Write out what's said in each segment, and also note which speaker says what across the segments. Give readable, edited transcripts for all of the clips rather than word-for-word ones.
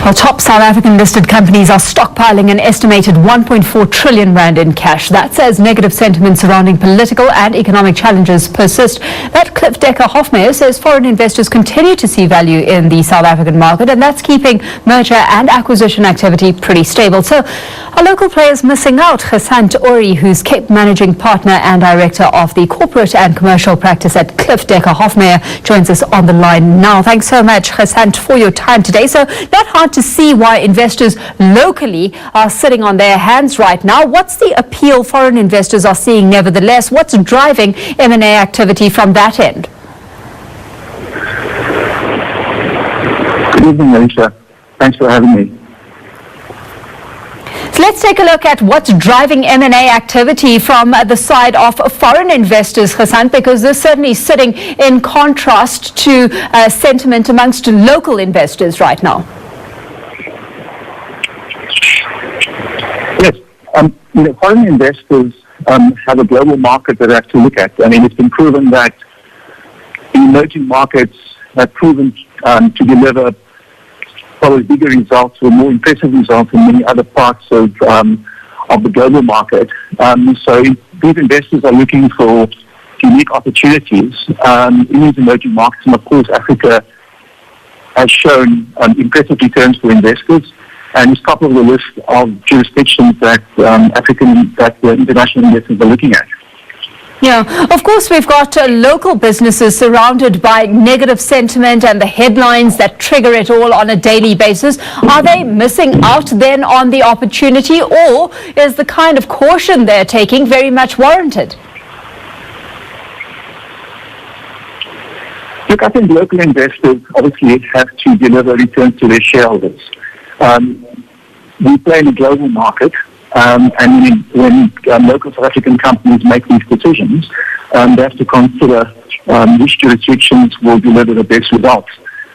Speaker 1: Well, top South African listed companies are stockpiling an estimated 1.4 trillion rand in cash. That's as negative sentiment surrounding political and economic challenges persist. That Cliff Decker-Hofmeyr says foreign investors continue to see value in the South African market, and that's keeping merger and acquisition activity pretty stable. So are local players missing out? Gasant Orrie, who's Cape Managing Partner and Director of the Corporate and Commercial Practice at Cliff Decker-Hofmeyr, joins us on the line now. Thanks so much, Gasant, for your time today. So not hard to see why investors locally are sitting on their hands right now. What's the appeal foreign investors are seeing nevertheless? What's driving M&A activity from that end?
Speaker 2: Good evening, Alicia. Thanks for having me.
Speaker 1: So let's take a look at what's driving M&A activity from the side of foreign investors, Gasant, because this certainly is sitting in contrast to sentiment amongst local investors right now.
Speaker 2: Yes, foreign investors have a global market that they have to look at. I mean, it's been proven that emerging markets have proven to deliver probably bigger results or more impressive results in many other parts of the global market. So these investors are looking for unique opportunities in these emerging markets, and of course Africa has shown impressive returns for investors, and it's top of the list of jurisdictions that the international investors are looking at.
Speaker 1: Yeah, of course we've got local businesses surrounded by negative sentiment and the headlines that trigger it all on a daily basis. Are they missing out then on the opportunity, or is the kind of caution they're taking very much warranted?
Speaker 2: Look, I think local investors obviously have to deliver returns to their shareholders. We play in a global market, and when local South African companies make these decisions, they have to consider which jurisdictions will deliver the best results.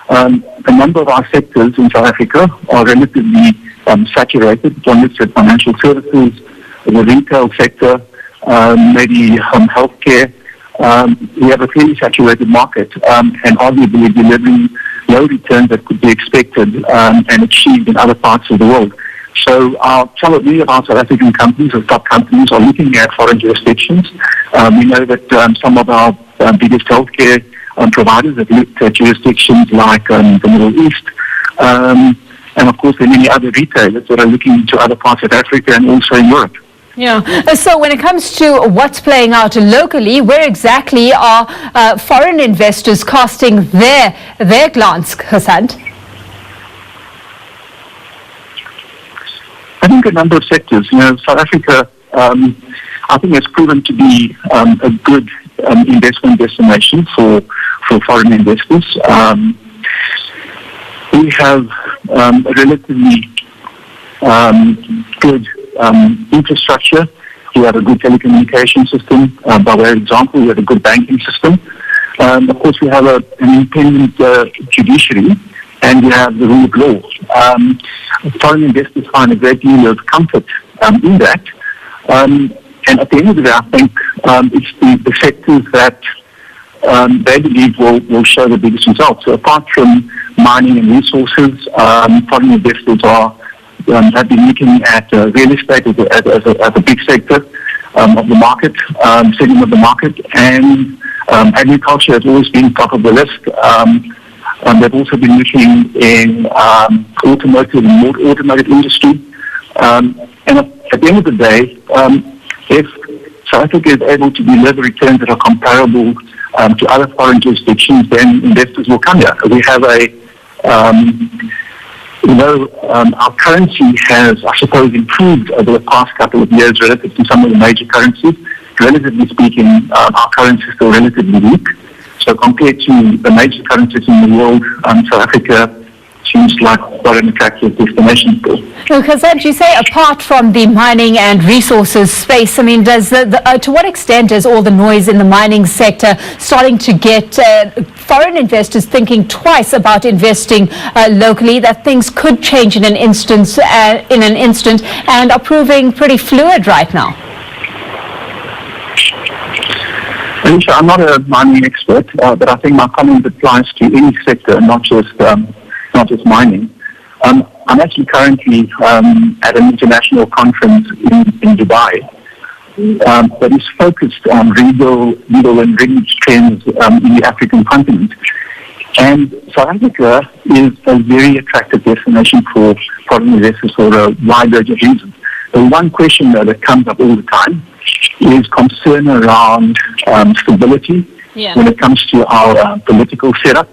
Speaker 2: A number of our sectors in South Africa are relatively saturated. One looks at financial services, the retail sector, maybe healthcare. We have a fairly saturated market, and arguably delivering low returns that could be expected and achieved in other parts of the world. So many of our South African companies or top companies are looking at foreign jurisdictions. We know that some of our biggest healthcare providers have looked at jurisdictions like the Middle East. And of course there are many other retailers that are looking to other parts of Africa and also in Europe.
Speaker 1: Yeah. So when it comes to what's playing out locally, where exactly are foreign investors casting their glance, Gasant?
Speaker 2: I think a number of sectors. South Africa, I think, has proven to be a good investment destination for foreign investors. We have a relatively good infrastructure. We have a good telecommunication system. By way of example, we have a good banking system. Of course, we have an independent judiciary, and we have the rule of law. Foreign investors find a great deal of comfort in that. And at the end of the day, I think it's the sectors that they believe will show the biggest results. So apart from mining and resources, foreign investors have been looking at real estate as a big sector of the market, segment of the market, and agriculture has always been top of the list. They've also been looking in automotive and more automotive industry. And at the end of the day, if South Africa is able to deliver returns that are comparable to other foreign jurisdictions, then investors will come here. We have our currency has, I suppose, improved over the past couple of years relative to some of the major currencies. Relatively speaking, our currency is still relatively weak. So compared to the major currencies in the world, South Africa seems like quite an attractive destination still.
Speaker 1: Because as you say, apart from the mining and resources space, I mean, does to what extent is all the noise in the mining sector starting to get foreign investors thinking twice about investing locally, that things could change in an instant, and are proving pretty fluid right now?
Speaker 2: Alicia, I'm not a mining expert, but I think my comment applies to any sector, not just mining. I'm actually currently at an international conference in Dubai that is focused on legal and regulatory trends in the African continent. And South Africa is a very attractive destination for foreign investors for a wide range of reasons. The one question that comes up all the time is concern around stability when it comes to our political setup,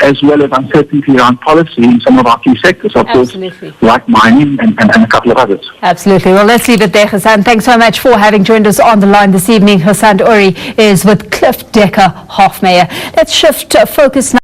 Speaker 2: as well as uncertainty around policy in some of our key sectors, of course, like mining and a couple of others.
Speaker 1: Absolutely. Well, let's leave it there, Gasant. Thanks so much for having joined us on the line this evening. Gasant Orrie is with Cliff Decker Hofmeyer. Let's shift focus now.